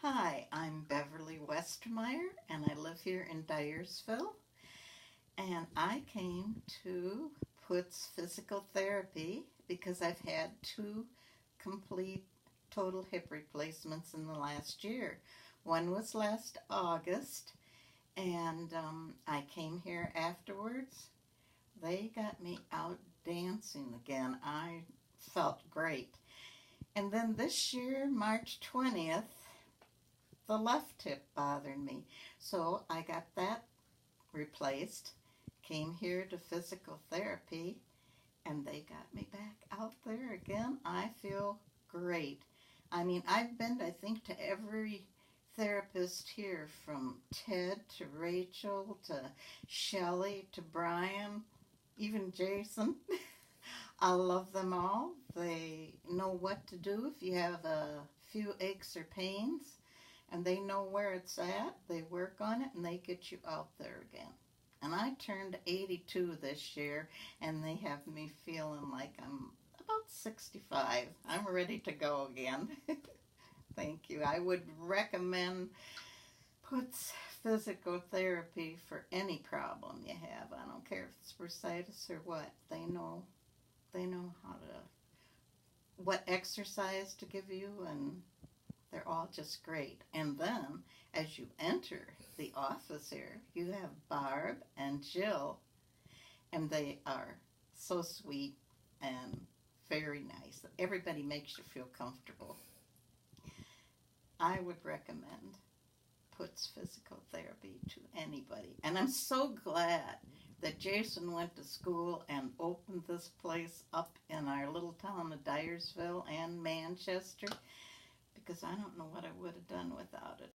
Hi, I'm Beverly Westermeyer and I live here in Dyersville. And I came to Puts Physical Therapy because I've had two complete total hip replacements in the last year. One was last August, and I came here afterwards. They got me out dancing again. I felt great. And then this year, March 20th, the left hip bothered me. So I got that replaced, came here to physical therapy, and they got me back out there again. I feel great. I mean, I've been, I think, to every therapist here from Ted to Rachel to Shelley to Brian, even Jason. I love them all. They know what to do if you have a few aches or pains, and they know where it's at. They work on it and they get you out there again. And I turned 82 this year, and they have me feeling like I'm about 65. I'm ready to go again. Thank you. I would recommend Puts Physical Therapy for any problem you have. I don't care if it's bursitis or what. They know how to what exercise to give you, and they're all just great. And then, as you enter the office here, you have Barb and Jill, and they are so sweet and very nice. Everybody makes you feel comfortable. I would recommend Puts Physical Therapy to anybody. And I'm so glad that Jason went to school and opened this place up in our little town of Dyersville and Manchester, because I don't know what I would have done without